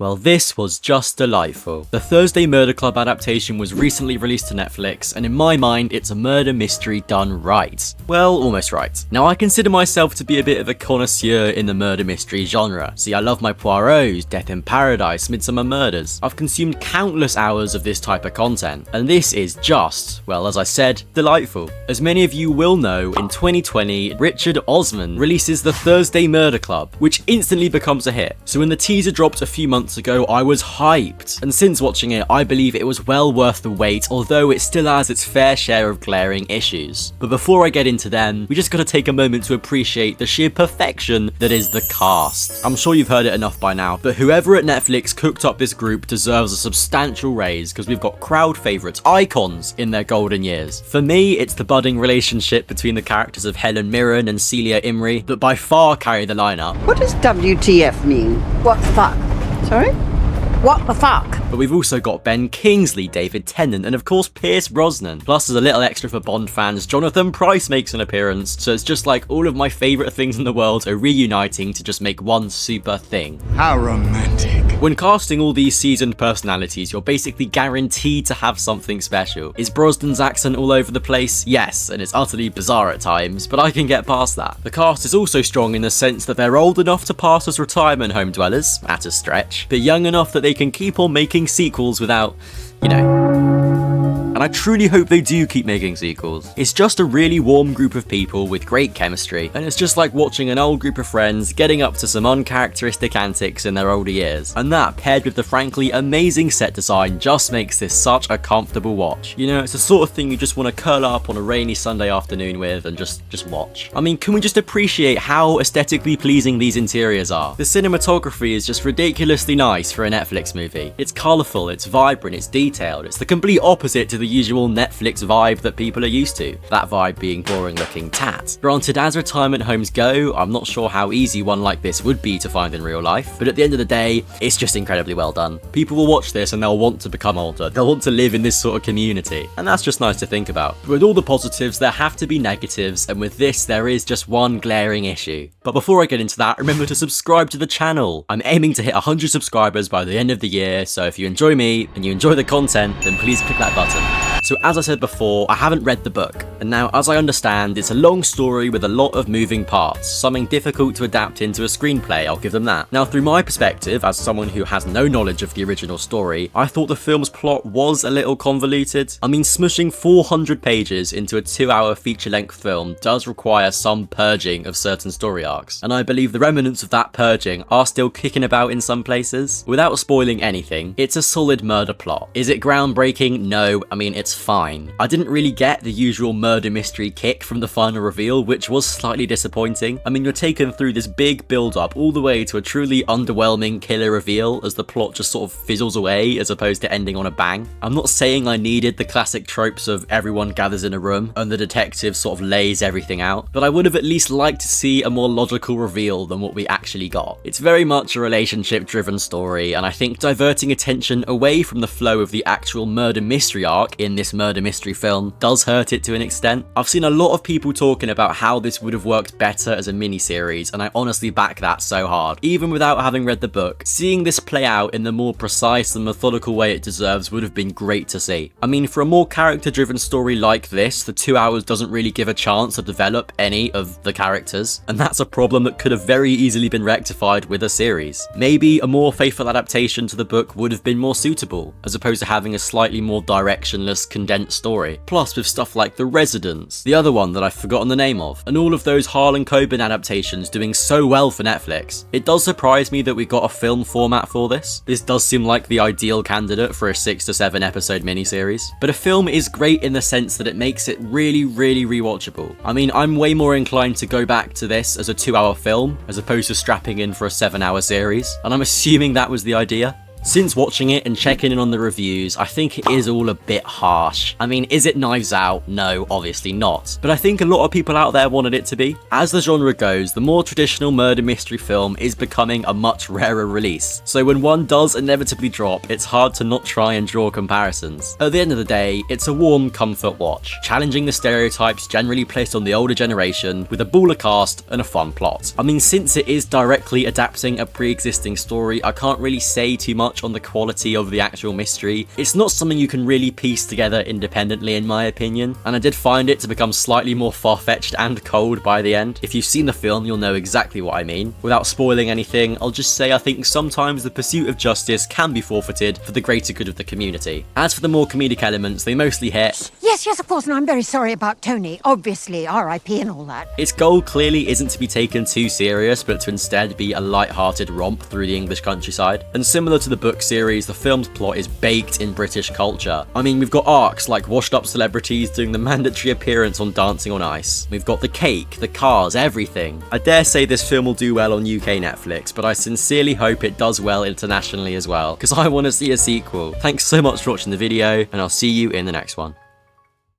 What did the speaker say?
Well, this was just delightful. The Thursday Murder Club adaptation was recently released to Netflix, and in my mind, it's a murder mystery done right. Well, almost right. Now, I consider myself to be a bit of a connoisseur in the murder mystery genre. See, I love my Poirots, Death in Paradise, Midsummer Murders. I've consumed countless hours of this type of content, and this is just, well, as I said, delightful. As many of you will know, in 2020, Richard Osman releases the Thursday Murder Club, which instantly becomes a hit. So when the teaser dropped a few months ago, I was hyped, and since watching it, I believe it was well worth the wait, although it still has its fair share of glaring issues. But before I get into them, we just gotta take a moment to appreciate the sheer perfection that is the cast. I'm sure you've heard it enough by now, but whoever at Netflix cooked up this group deserves a substantial raise, because we've got crowd favourites, icons in their golden years. For me, it's the budding relationship between the characters of Helen Mirren and Celia Imrie that by far carry the lineup. What does WTF mean? What the fuck? Sorry? What the fuck? But we've also got Ben Kingsley, David Tennant, and of course Pierce Brosnan. Plus, as a little extra for Bond fans, Jonathan Pryce makes an appearance, so it's just like all of my favourite things in the world are reuniting to just make one super thing. How romantic. When casting all these seasoned personalities, you're basically guaranteed to have something special. Is Brosnan's accent all over the place? Yes, and it's utterly bizarre at times, but I can get past that. The cast is also strong in the sense that they're old enough to pass as retirement home dwellers, at a stretch, but young enough that they can keep on making sequels without, you know. And I truly hope they do keep making sequels. It's just a really warm group of people with great chemistry, and it's just like watching an old group of friends getting up to some uncharacteristic antics in their older years. And that, paired with the frankly amazing set design, just makes this such a comfortable watch. You know, it's the sort of thing you just want to curl up on a rainy Sunday afternoon with and just watch. I mean, can we just appreciate how aesthetically pleasing these interiors are? The cinematography is just ridiculously nice for a Netflix movie. It's colourful, it's vibrant, it's detailed. It's the complete opposite to the usual Netflix vibe that people are used to, that vibe being boring looking tat. Granted, as retirement homes go, I'm not sure how easy one like this would be to find in real life, but at the end of the day, it's just incredibly well done. People will watch this and they'll want to become older, they'll want to live in this sort of community, and that's just nice to think about. But with all the positives, there have to be negatives, and with this, there is just one glaring issue. But before I get into that, remember to subscribe to the channel. I'm aiming to hit 100 subscribers by the end of the year, so if you enjoy me and you enjoy the content, then please click that button. So as I said before, I haven't read the book, and now as I understand, it's a long story with a lot of moving parts, something difficult to adapt into a screenplay, I'll give them that. Now through my perspective, as someone who has no knowledge of the original story, I thought the film's plot was a little convoluted. I mean, smushing 400 pages into a 2-hour feature-length film does require some purging of certain story arcs, and I believe the remnants of that purging are still kicking about in some places. Without spoiling anything, it's a solid murder plot. Is it groundbreaking? No, I mean, it's fine. I didn't really get the usual murder mystery kick from the final reveal, which was slightly disappointing. I mean, you're taken through this big build-up all the way to a truly underwhelming killer reveal as the plot just sort of fizzles away as opposed to ending on a bang. I'm not saying I needed the classic tropes of everyone gathers in a room and the detective sort of lays everything out, but I would have at least liked to see a more logical reveal than what we actually got. It's very much a relationship-driven story, and I think diverting attention away from the flow of the actual murder mystery arc in this murder mystery film does hurt it to an extent. I've seen a lot of people talking about how this would have worked better as a mini-series, and I honestly back that so hard. Even without having read the book, seeing this play out in the more precise and methodical way it deserves would have been great to see. I mean, for a more character-driven story like this, the 2 hours doesn't really give a chance to develop any of the characters, and that's a problem that could have very easily been rectified with a series. Maybe a more faithful adaptation to the book would have been more suitable, as opposed to having a slightly more directionless, condensed story. Plus, with stuff like The Residents, the other one that I've forgotten the name of, and all of those Harlan Coben adaptations doing so well for Netflix, it does surprise me that we got a film format for this. This does seem like the ideal candidate for a 6 to 7 episode miniseries. But a film is great in the sense that it makes it really rewatchable. I mean, I'm way more inclined to go back to this as a 2-hour film, as opposed to strapping in for a 7-hour series, and I'm assuming that was the idea. Since watching it and checking in on the reviews, I think it is all a bit harsh. I mean, is it Knives Out? No, obviously not. But I think a lot of people out there wanted it to be. As the genre goes, the more traditional murder mystery film is becoming a much rarer release. So when one does inevitably drop, it's hard to not try and draw comparisons. At the end of the day, it's a warm comfort watch, challenging the stereotypes generally placed on the older generation with a baller cast and a fun plot. I mean, since it is directly adapting a pre-existing story, I can't really say too much on the quality of the actual mystery. It's not something you can really piece together independently in my opinion, and I did find it to become slightly more far-fetched and cold by the end. If you've seen the film, you'll know exactly what I mean. Without spoiling anything, I'll just say I think sometimes the pursuit of justice can be forfeited for the greater good of the community. As for the more comedic elements, they mostly hit. Yes, of course, and I'm very sorry about Tony. Obviously, R.I.P. and all that. Its goal clearly isn't to be taken too serious, but to instead be a light-hearted romp through the English countryside. And similar to the book series, the film's plot is baked in British culture. I mean, we've got arcs like washed-up celebrities doing the mandatory appearance on Dancing on Ice. We've got the cake, the cars, everything. I dare say this film will do well on UK Netflix, but I sincerely hope it does well internationally as well, because I want to see a sequel. Thanks so much for watching the video, and I'll see you in the next one.